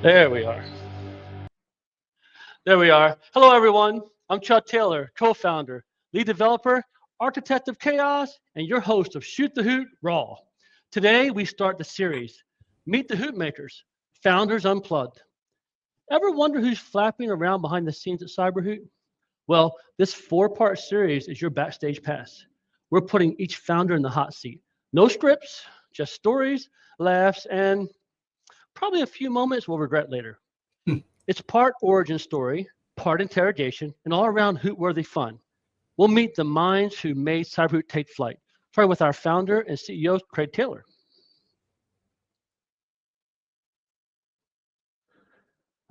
There we are. There we are. Hello, everyone. I'm Chud Taylor, co-founder, lead developer, architect of chaos, and your host of Shoot the Hoot Raw. Today, we start the series, Meet the Hoot-makers, Founders Unplugged. Ever wonder who's flapping around behind the scenes at CyberHoot? Well, this four-part series is your backstage pass. We're putting each founder in the hot seat. No scripts, just stories, laughs, and probably a few moments we'll regret later. It's part origin story, part interrogation, and all around hoot-worthy fun. We'll meet the minds who made CyberHoot take flight. Starting with our founder and CEO, Craig Taylor.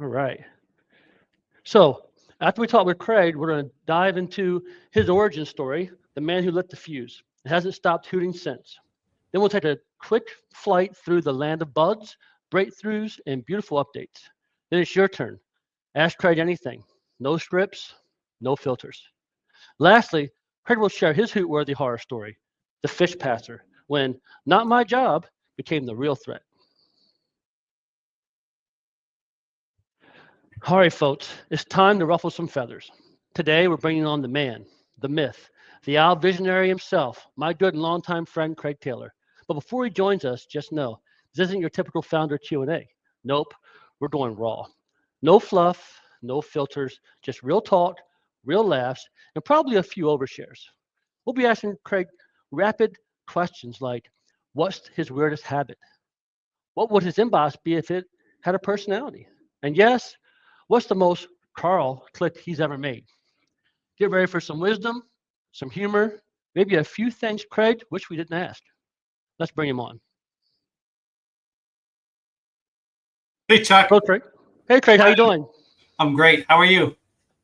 All right. So after we talk with Craig, we're going to dive into his origin story, the man who lit the fuse. It hasn't stopped hooting since. Then we'll take a quick flight through the land of bugs, breakthroughs, and beautiful updates. Then it's your turn. Ask Craig anything. No scripts, no filters. Lastly, Craig will share his hoot-worthy horror story, the fish passer, when not my job became the real threat. All right, folks, it's time to ruffle some feathers. Today, we're bringing on the man, the myth, the owl visionary himself, my good and longtime friend, Craig Taylor. But before he joins us, just know, this isn't your typical founder Q&A. Nope, we're going raw. No fluff, no filters, just real talk, real laughs, and probably a few overshares. We'll be asking Craig rapid questions like, what's his weirdest habit? What would his inbox be if it had a personality? And yes, what's the most Carl click he's ever made? Get ready for some wisdom, some humor, maybe a few things Craig wish we didn't ask. Let's bring him on. Hey, Chuck. Hello, Craig. Hey, Craig, how you doing? I'm great. How are you?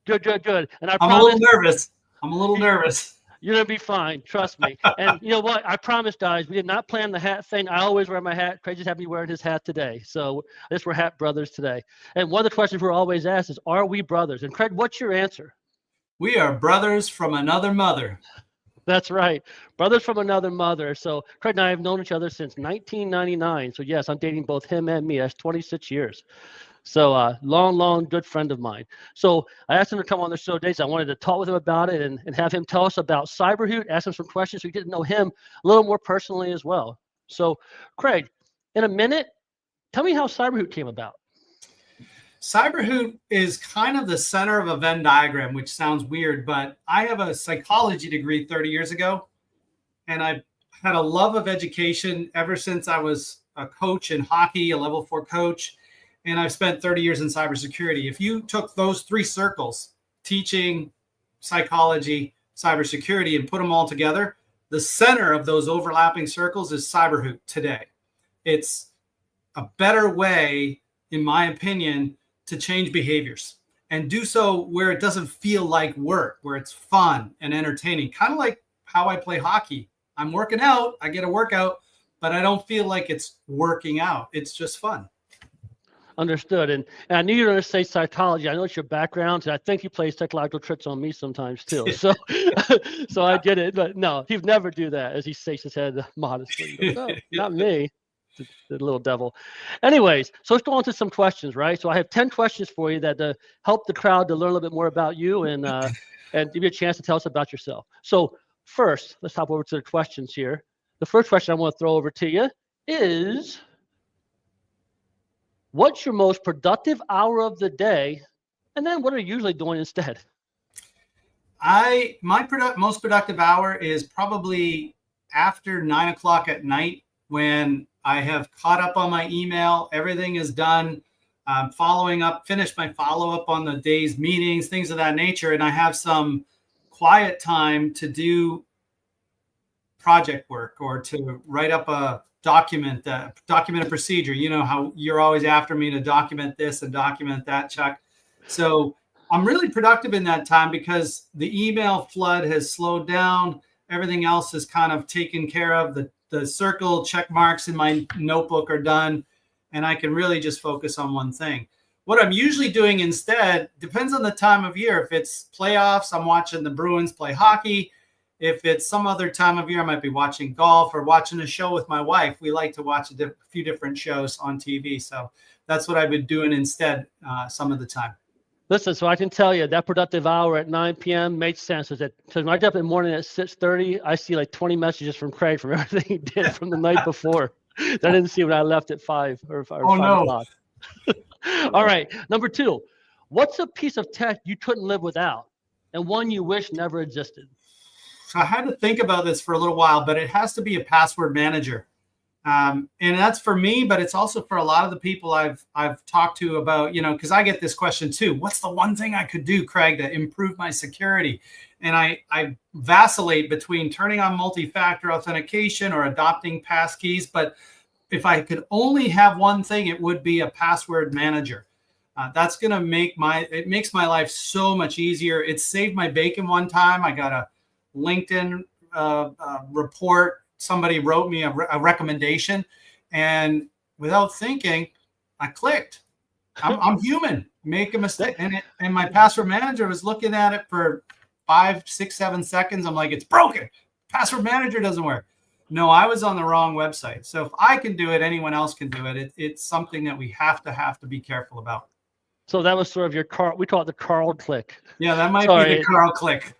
Good, good, good. And I'm a little nervous. You're going to be fine. Trust me. And you know what? I promise, guys, we did not plan the hat thing. I always wear my hat. Craig just had me wearing his hat today. So I guess we're hat brothers today. And one of the questions we're always asked is, are we brothers? And Craig, what's your answer? We are brothers from another mother. That's right. Brothers from another mother. So Craig and I have known each other since 1999. So yes, I'm dating both him and me. That's 26 years. So long, good friend of mine. So I asked him to come on the show today. So I wanted to talk with him about it and have him tell us about CyberHoot, ask him some questions so we get to know him a little more personally as well. So Craig, in a minute, tell me how CyberHoot came about. CyberHoot is kind of the center of a Venn diagram, which sounds weird, but I have a psychology degree 30 years ago, and I've had a love of education ever since I was a coach in hockey, a level 4 coach, and I've spent 30 years in cybersecurity. If you took those three circles, teaching, psychology, cybersecurity, and put them all together, the center of those overlapping circles is CyberHoot today. It's a better way, in my opinion, to change behaviors and do so where it doesn't feel like work, where it's fun and entertaining. Kind of like how I play hockey. I'm working out, I get a workout, but I don't feel like it's working out. It's just fun. Understood. And I knew you were going to say psychology. I know it's your background, and I think you play psychological tricks on me sometimes too. So so I get it. But no, he'd never do that, as he shakes his head modestly. But, no, not me. The little devil. Anyways, so let's go on to some questions, right? So I have 10 questions for you that help the crowd to learn a little bit more about you and give you a chance to tell us about yourself. So first, let's hop over to the questions here. The first question I want to throw over to you is, what's your most productive hour of the day? And then what are you usually doing instead? My most productive hour is probably after 9 o'clock at night, when I have caught up on my email, everything is done, following up, finished my follow-up on the day's meetings, things of that nature, and I have some quiet time to do project work or to write up a document a procedure. You know how you're always after me to document this and document that, Chuck. So I'm really productive in that time because the email flood has slowed down. Everything else is kind of taken care of. The circle check marks in my notebook are done, and I can really just focus on one thing. What I'm usually doing instead depends on the time of year. If it's playoffs, I'm watching the Bruins play hockey. If it's some other time of year, I might be watching golf or watching a show with my wife. We like to watch a few different shows on TV. So that's what I've been doing instead some of the time. Listen, so I can tell you that productive hour at 9 p.m. made sense. Because when I get up in the morning at 6:30, I see like 20 messages from Craig from everything he did from the night before that I didn't see when I left at 5 or 5 o'clock. All right, number 2. What's a piece of tech you couldn't live without and one you wish never existed? So I had to think about this for a little while, but it has to be a password manager. And that's for me, but it's also for a lot of the people I've talked to about, because I get this question too. What's the one thing I could do, Craig, to improve my security? And I vacillate between turning on multi-factor authentication or adopting passkeys. But if I could only have one thing, it would be a password manager. That's going to it makes my life so much easier. It saved my bacon one time. I got a LinkedIn report. Somebody wrote me a recommendation, and without thinking, I clicked. I'm human, make a mistake. And my password manager was looking at it for 5, 6, 7 seconds. I'm like, it's broken. Password manager doesn't work. No, I was on the wrong website. So if I can do it, anyone else can do it. It's something that we have to be careful about. So that was sort of your Carl. We call it the Carl click. Yeah, that might be the Carl click.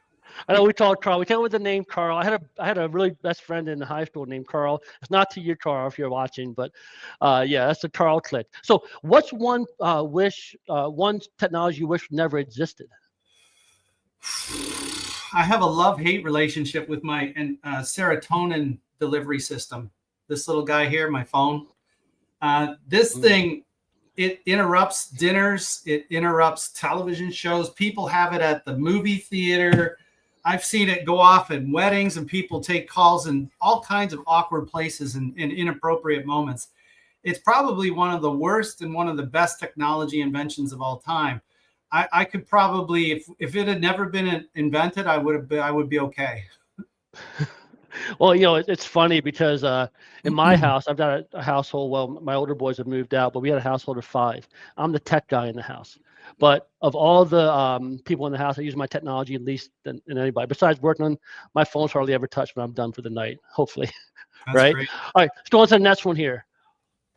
I know we call it Carl. We came up with the name Carl. I had a really best friend in high school named Carl. It's not to you, Carl, if you're watching, but yeah, that's the Carl click. So what's one one technology you wish never existed? I have a love-hate relationship with my serotonin delivery system. This little guy here, my phone. This thing, it interrupts dinners. It interrupts television shows. People have it at the movie theater. I've seen it go off in weddings, and people take calls in all kinds of awkward places and inappropriate moments. It's probably one of the worst and one of the best technology inventions of all time. I could probably, if it had never been invented, I would be okay. Well, it's funny because in my house, I've got a household. Well, my older boys have moved out, but we had a household of 5. I'm the tech guy in the house. But of all the people in the house, I use my technology at least than anybody. Besides working on my phone's hardly ever touched when I'm done for the night, hopefully. That's right? Great. All right, let's go on to the next one here.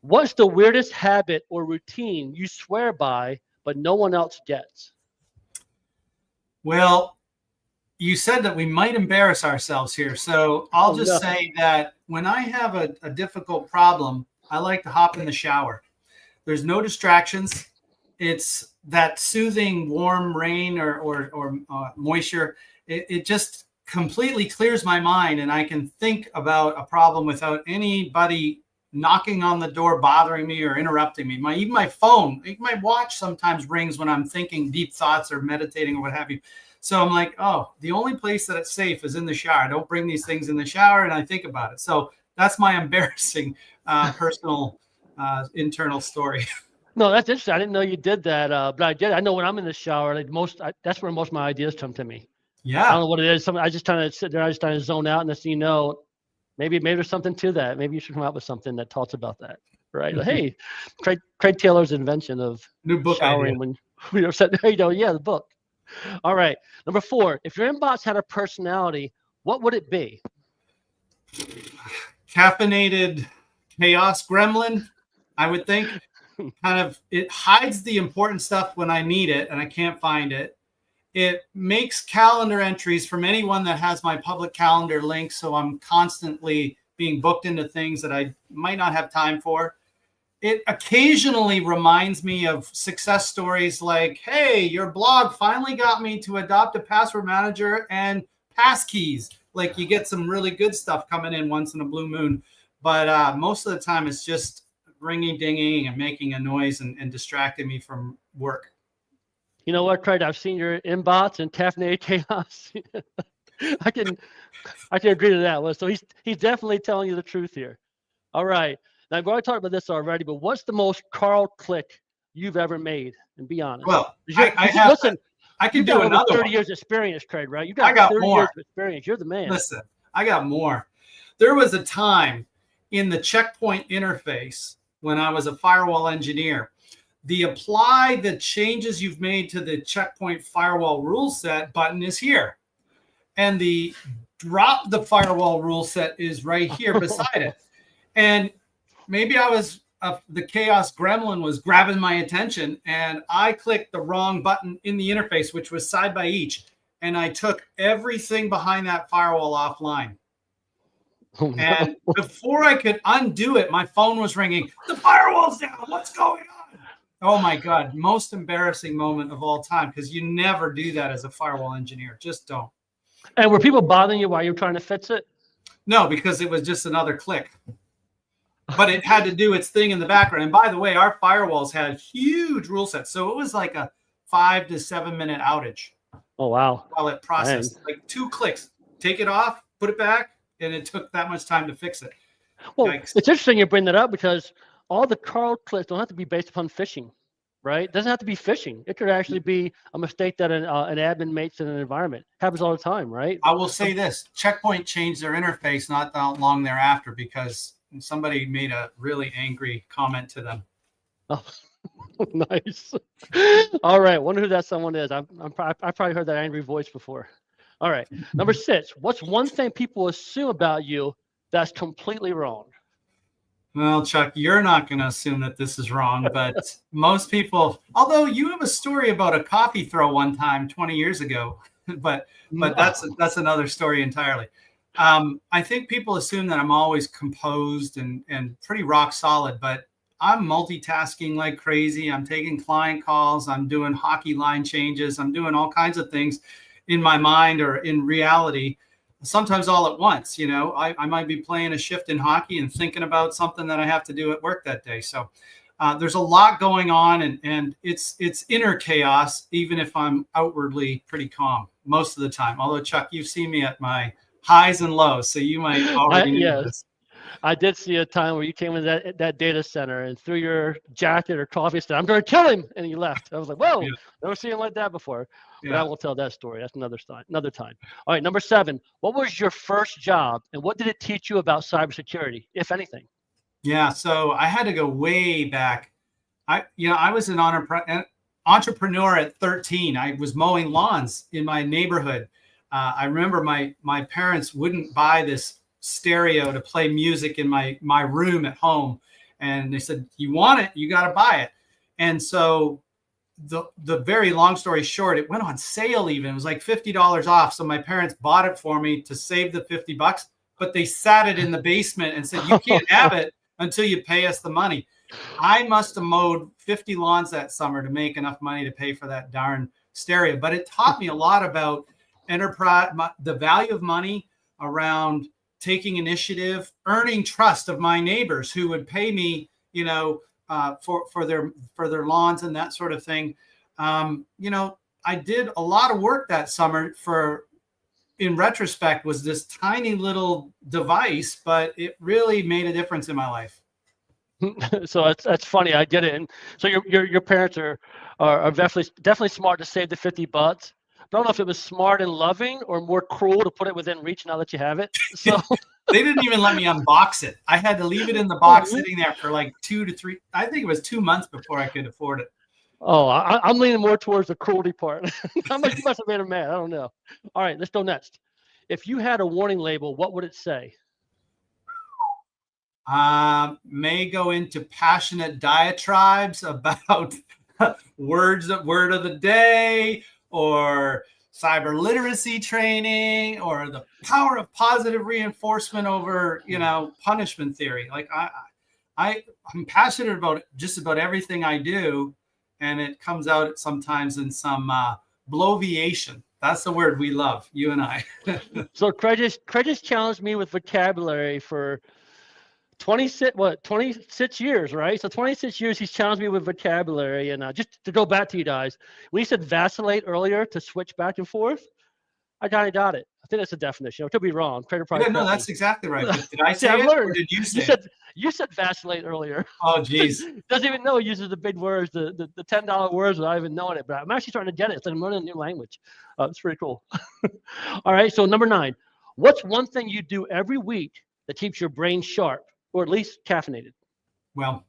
What's the weirdest habit or routine you swear by, but no one else gets? Well, you said that we might embarrass ourselves here. So I'll just say that when I have a difficult problem, I like to hop in the shower. There's no distractions. It's that soothing warm rain or moisture. It just completely clears my mind, and I can think about a problem without anybody knocking on the door, bothering me or interrupting me. Even my phone, my watch sometimes rings when I'm thinking deep thoughts or meditating or what have you. So I'm like, oh, the only place that it's safe is in the shower. I don't bring these things in the shower, and I think about it. So that's my embarrassing personal internal story. No, that's interesting. I didn't know you did that, but I did. I know when I'm in the shower, that's where most of my ideas come to me. Yeah. I don't know what it is. I just kind of sit there. I just kind of zone out, and next thing you know, maybe there's something to that. Maybe you should come out with something that talks about that, right? Like, hey, Craig Taylor's invention of new book showering idea. when you're upset. There you go. Yeah, the book. All right. Number 4, if your inbox had a personality, what would it be? Caffeinated chaos gremlin, I would think. It hides the important stuff when I need it and I can't find it. It makes calendar entries from anyone that has my public calendar link, so I'm constantly being booked into things that I might not have time for. It occasionally reminds me of success stories like, hey, your blog finally got me to adopt a password manager and passkeys. Like, you get some really good stuff coming in once in a blue moon. But most of the time, it's just ringing, dinging, and making a noise and distracting me from work. You know what, Craig? I've seen your inbox and caffeinated chaos. I can agree to that one. So he's definitely telling you the truth here. All right. Now, I've already talked about this already, but what's the most Carl click you've ever made? And be honest. Well, I can do another 30 one. years experience, Craig, right? I got 30 more. years of experience. You're the man. Listen, I got more. There was a time in the checkpoint interface when I was a firewall engineer. The apply the changes you've made to the checkpoint firewall rule set button is here. And the drop the firewall rule set is right here beside it. And maybe I was, the chaos gremlin was grabbing my attention, and I clicked the wrong button in the interface, which was side by each. And I took everything behind that firewall offline. Oh, no. And before I could undo it, my phone was ringing. The firewall's down. What's going on? Oh my God. Most embarrassing moment of all time, because you never do that as a firewall engineer. Just don't. And were people bothering you while you were trying to fix it? No, because it was just another click. But it had to do its thing in the background. And by the way, our firewalls had huge rule sets. So it was like a 5 to 7 minute outage. Oh, wow. While it processed. Dang. Like 2 clicks. Take it off, put it back. And it took that much time to fix it. Well, Yikes. it's interesting you bring that up, because all the call clicks don't have to be based upon phishing, right? It doesn't have to be phishing. It could actually be a mistake that an admin makes in an environment. Happens all the time, right? I will say this. Checkpoint changed their interface not that long thereafter because somebody made a really angry comment to them. Oh, nice. All right. Wonder who that someone is. I've probably heard that angry voice before. All right. Number 6. What's one thing people assume about you that's completely wrong? Well, Chuck, you're not going to assume that this is wrong, but most people, although you have a story about a coffee throw one time 20 years ago, but that's another story entirely. I think people assume that I'm always composed and pretty rock solid, but I'm multitasking like crazy. I'm taking client calls. I'm doing hockey line changes. I'm doing all kinds of things in my mind or in reality, sometimes all at once. You know, I might be playing a shift in hockey and thinking about something that I have to do at work that day. So there's a lot going on, and it's inner chaos, even if I'm outwardly pretty calm most of the time. Although, Chuck, you've seen me at my highs and lows, so you might already know this. I did see a time where you came in that data center and threw your jacket or coffee, said, "I'm going to kill him," and you left. I was like, "Whoa, never seen him like that before." But I won't tell that story. That's another time. All right, number 7. What was your first job, and what did it teach you about cybersecurity, if anything? Yeah, so I had to go way back. I was an entrepreneur at 13. I was mowing lawns in my neighborhood. I remember my parents wouldn't buy this stereo to play music in my room at home, and they said, "You want it, you got to buy it." And so the very long story short, it went on sale. Even it was like $50 off, so my parents bought it for me to save the $50, but they sat it in the basement and said, "You can't have it until you pay us the money." I must have mowed 50 lawns that summer to make enough money to pay for that darn stereo. But it taught me a lot about enterprise, the value of money, around taking initiative, earning trust of my neighbors who would pay me, for their lawns and that sort of thing. I did a lot of work that summer in retrospect, was this tiny little device, but it really made a difference in my life. So that's funny. I get it. And so your parents are definitely smart to save the $50. I don't know if it was smart and loving or more cruel to put it within reach now that you have it. So they didn't even let me unbox it. I had to leave it in the box sitting there for like 2 to 3. I think it was 2 months before I could afford it. Oh, I'm leaning more towards the cruelty part. How much you must have made him mad? I don't know. All right, let's go next. If you had a warning label, what would it say? May go into passionate diatribes about word of the day, or cyber literacy training, or the power of positive reinforcement over, punishment theory. Like I'm passionate about just about everything I do, and it comes out sometimes in some bloviation. That's the word we love, you and I. So Craig just challenged me with vocabulary for 26 years, right? So 26 years he's challenged me with vocabulary. And just to go back to you guys, when you said vacillate earlier, to switch back and forth, I kind of got it. I think that's the definition. I could be wrong. No, that's exactly right. But did I say it, or did you say it? You said vacillate earlier. Oh, geez. Doesn't even know he uses the big words, the $10 words without even knowing it. But I'm actually starting to get it. It's like I'm learning a new language. It's pretty cool. All right. So number 9, what's one thing you do every week that keeps your brain sharp, or at least caffeinated? Well,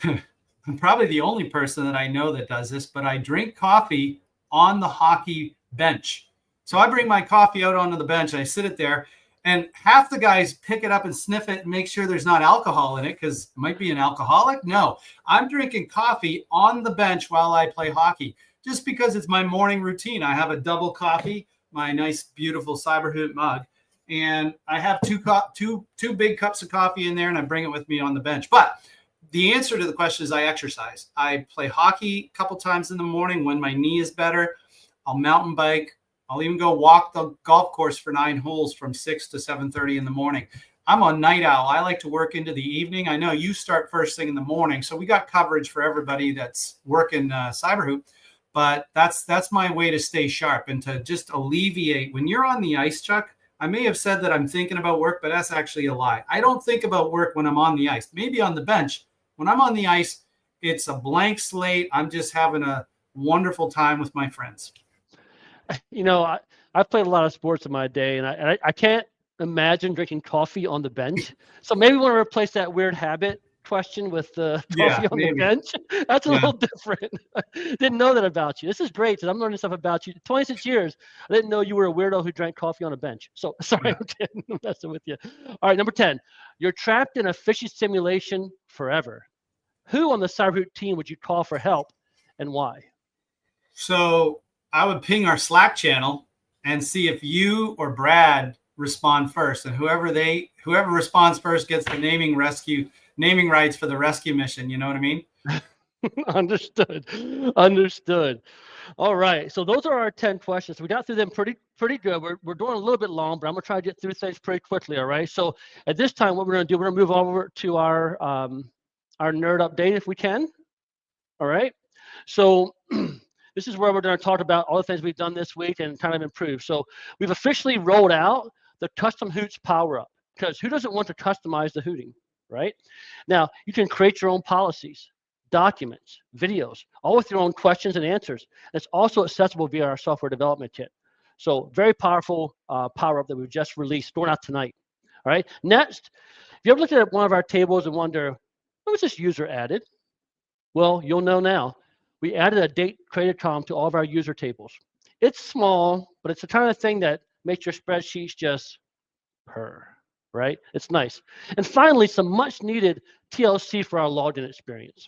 I'm probably the only person that I know that does this, but I drink coffee on the hockey bench. So I bring my coffee out onto the bench and I sit it there, and half the guys pick it up and sniff it and make sure there's not alcohol in it because it might be an alcoholic. No, I'm drinking coffee on the bench while I play hockey just because it's my morning routine. I have a double coffee, my nice, beautiful CyberHoot mug, and I have two big cups of coffee in there, and I bring it with me on the bench. But the answer to the question is I exercise. I play hockey a couple times in the morning when my knee is better. I'll mountain bike. I'll even go walk the golf course for 9 holes from 6 to 7:30 in the morning. I'm a night owl. I like to work into the evening. I know you start first thing in the morning, so we got coverage for everybody that's working CyberHoot. But that's my way to stay sharp and to just alleviate. When you're on the ice, Chuck, I may have said that I'm thinking about work, but that's actually a lie. I don't think about work when I'm on the ice. Maybe on the bench. When I'm on the ice, it's a blank slate. I'm just having a wonderful time with my friends. You know, I played a lot of sports in my day, and I can't imagine drinking coffee on the bench. So maybe we want to replace that weird habit question with the coffee on the bench. That's a little different. Didn't know that about you. This is great because I'm learning stuff about you. 26 years, I didn't know you were a weirdo who drank coffee on a bench. So sorry, I'm messing with you. All right, number 10. You're trapped in a fishy simulation forever. Who on the CyberHoot team would you call for help, and why? So I would ping our Slack channel and see if you or Brad respond first, and whoever responds first gets the naming rights for the rescue mission. You know what I mean? Understood. All right. So those are our 10 questions. We got through them pretty good. We're doing a little bit long, but I'm gonna try to get through things pretty quickly. All right. So at this time, what we're gonna do, we're gonna move over to our nerd update if we can. All right. So this is where we're going to talk about all the things we've done this week and kind of improve. So we've officially rolled out the custom hoots power up, because who doesn't want to customize the hooting, right? Now, you can create your own policies, documents, videos, all with your own questions and answers. It's also accessible via our software development kit. So very powerful power up that we've just released, going out tonight. All right. Next, if you ever looked at one of our tables and wonder, what was this user added? Well, you'll know now. We added a date created column to all of our user tables. It's small, but it's the kind of thing that makes your spreadsheets just purr, right? It's nice. And finally, some much needed TLC for our login experience.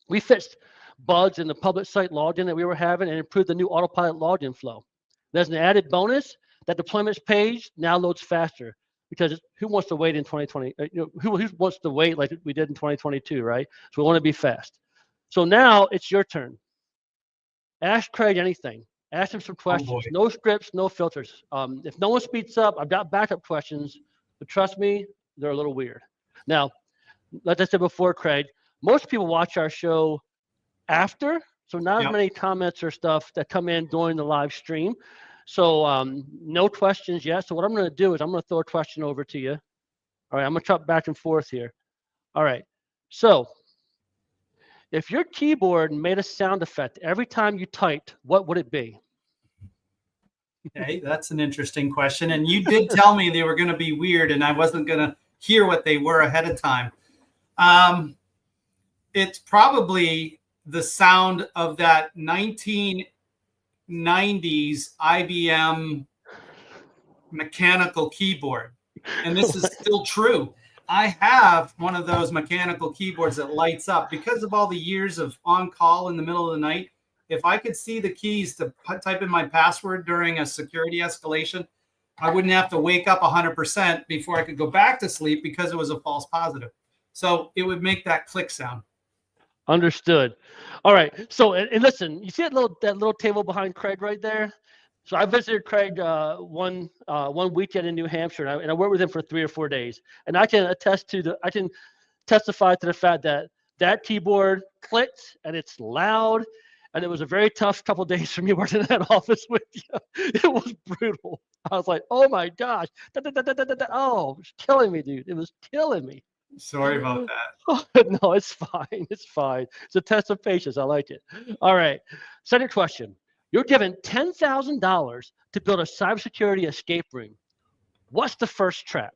We fixed bugs in the public site login that we were having and improved the new autopilot login flow. There's an added bonus that deployments page now loads faster, because who wants to wait in 2020? Who wants to wait like we did in 2022, right? So we want to be fast. So now it's your turn. Ask Craig anything. Ask him some questions. No scripts, no filters. If no one speaks up, I've got backup questions, but trust me, they're a little weird. Now, like I said before, Craig, most people watch our show after, so not as many comments or stuff that come in during the live stream. So no questions yet. So what I'm going to do is I'm going to throw a question over to you. All right, I'm going to chop back and forth here. All right, so if your keyboard made a sound effect every time you typed, what would it be? Okay, that's an interesting question. And you did tell me they were going to be weird, and I wasn't going to hear what they were ahead of time. It's probably the sound of that 1990s IBM mechanical keyboard. And this is still true. I have one of those mechanical keyboards that lights up because of all the years of on call in the middle of the night. If I could see the keys to type in my password during a security escalation, I wouldn't have to wake up 100% before I could go back to sleep because it was a false positive. So it would make that click sound. Understood. All right. So, and listen, you see that little table behind Craig right there? So I visited Craig one weekend in New Hampshire, and I worked with him for 3 or 4 days. And I can testify to the fact that that keyboard clicked and it's loud. And it was a very tough couple of days for me working in that office with you. It was brutal. I was like, oh my gosh. Oh, it was killing me, dude. It was killing me. Sorry about that. No, it's fine. It's fine. It's a test of patience. I like it. All right. Second question. You're given $10,000 to build a cybersecurity escape room. What's the first trap?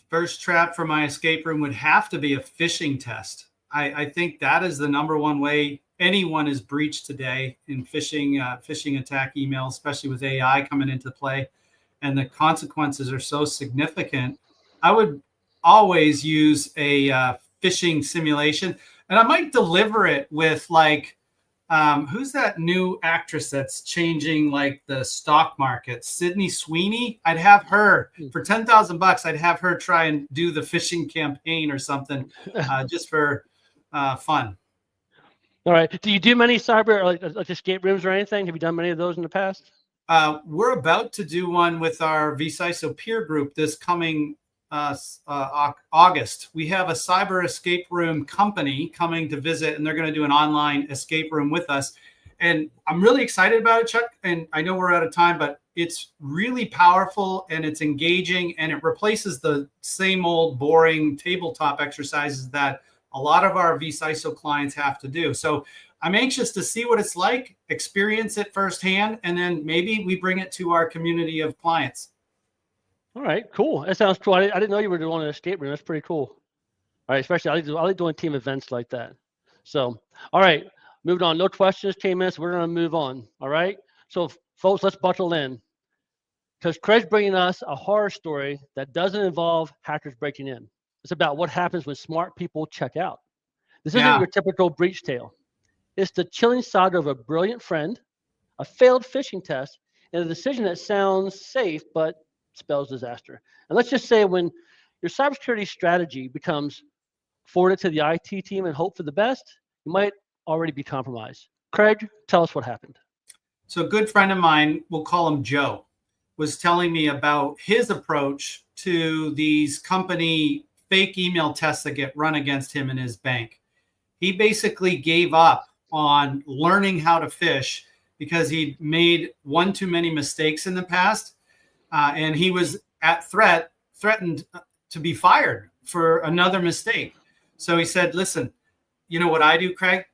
First trap for my escape room would have to be a phishing test. I think that is the number one way anyone is breached today in phishing attack emails, especially with AI coming into play, and the consequences are so significant. I would always use a phishing simulation, and I might deliver it with like, who's that new actress that's changing like the stock market? Sydney Sweeney. I'd have her for $10,000. I'd have her try and do the phishing campaign or something, just for fun. All right. Do you do many cyber like escape rooms or anything? Have you done many of those in the past? We're about to do one with our vCISO peer group this coming August. We have a cyber escape room company coming to visit, and they're going to do an online escape room with us. And I'm really excited about it, Chuck. And I know we're out of time, but it's really powerful and it's engaging, and it replaces the same old boring tabletop exercises that a lot of our vCISO clients have to do. So I'm anxious to see what it's like, experience it firsthand, and then maybe we bring it to our community of clients. All right, cool. That sounds cool. I didn't know you were doing an escape room. That's pretty cool. All right, especially I like doing team events like that. So, all right, moved on. No questions, 10 minutes. We're going to move on. All right. So, folks, let's buckle in, because Craig's bringing us a horror story that doesn't involve hackers breaking in. It's about what happens when smart people check out. This isn't your typical breach tale. It's the chilling saga of a brilliant friend, a failed phishing test, and a decision that sounds safe but spells disaster. And let's just say when your cybersecurity strategy becomes forward it to the IT team and hope for the best, you might already be compromised. Craig, tell us what happened. So a good friend of mine, we'll call him Joe, was telling me about his approach to these company fake email tests that get run against him in his bank. He basically gave up on learning how to phish because he'd made one too many mistakes in the past. And he was threatened to be fired for another mistake. So he said, listen, you know what I do, Craig?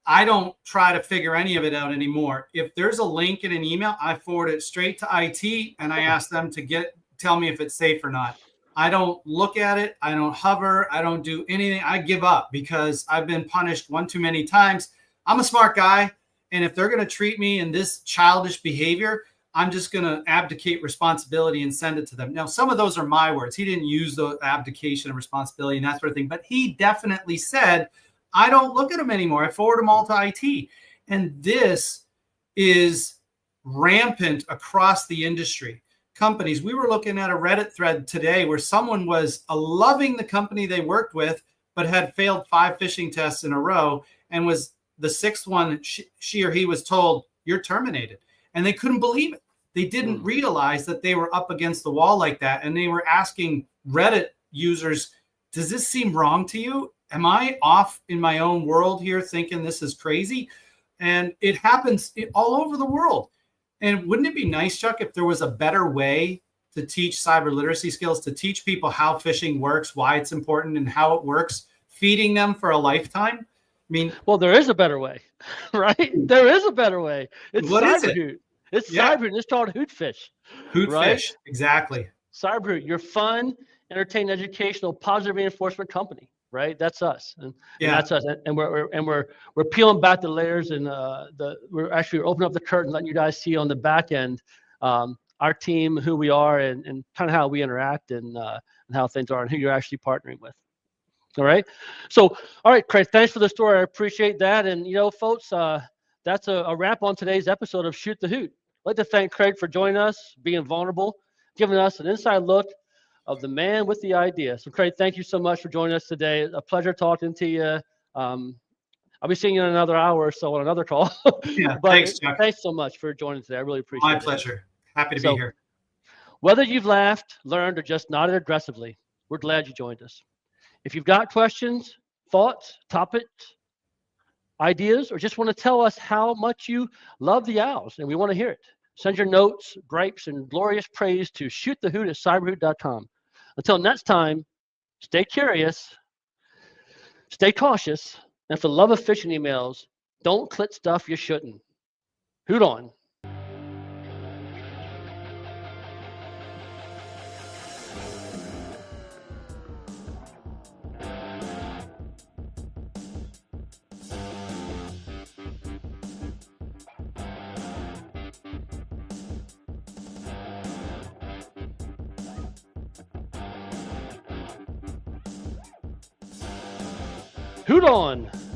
I don't try to figure any of it out anymore. If there's a link in an email, I forward it straight to IT and I ask them to tell me if it's safe or not. I don't look at it. I don't hover. I don't do anything. I give up because I've been punished one too many times. I'm a smart guy. And if they're going to treat me in this childish behavior, I'm just going to abdicate responsibility and send it to them. Now, some of those are my words. He didn't use the abdication of responsibility and that sort of thing, but he definitely said, I don't look at them anymore. I forward them all to IT. And this is rampant across the industry. Companies, we were looking at a Reddit thread today where someone was loving the company they worked with, but had failed 5 phishing tests in a row, and was the sixth one, she or he was told, you're terminated. And they couldn't believe it. They didn't realize that they were up against the wall like that. And they were asking Reddit users, does this seem wrong to you? Am I off in my own world here thinking this is crazy? And it happens all over the world. And wouldn't it be nice, Chuck, if there was a better way to teach cyber literacy skills, to teach people how phishing works, why it's important, and how it works, feeding them for a lifetime? I mean, well, there is a better way, right? There is a better way. It's CyberHoot. It's CyberHoot. It's called Hootfish. Hootfish, right? Exactly. CyberHoot, your fun, entertaining, educational, positive reinforcement company, right? That's us, and that's us. And we're peeling back the layers, and we're opening up the curtain, letting you guys see on the back end our team, who we are, and kind of how we interact, and how things are, and who you're actually partnering with. All right. So, all right, Craig, thanks for the story. I appreciate that. And, folks, that's a wrap on today's episode of Shoot the Hoot. I'd like to thank Craig for joining us, being vulnerable, giving us an inside look of the man with the idea. So, Craig, thank you so much for joining us today. A pleasure talking to you. I'll be seeing you in another hour or so on another call. Yeah, but thanks, Chuck. Thanks so much for joining today. I really appreciate it. My pleasure. Happy to be here. Whether you've laughed, learned, or just nodded aggressively, we're glad you joined us. If you've got questions, thoughts, topics, ideas, or just want to tell us how much you love the Owls, and we want to hear it, send your notes, gripes, and glorious praise to shootthehoot@cyberhoot.com. Until next time, stay curious, stay cautious, and for the love of phishing emails, don't click stuff you shouldn't. Hoot on. Hoot on.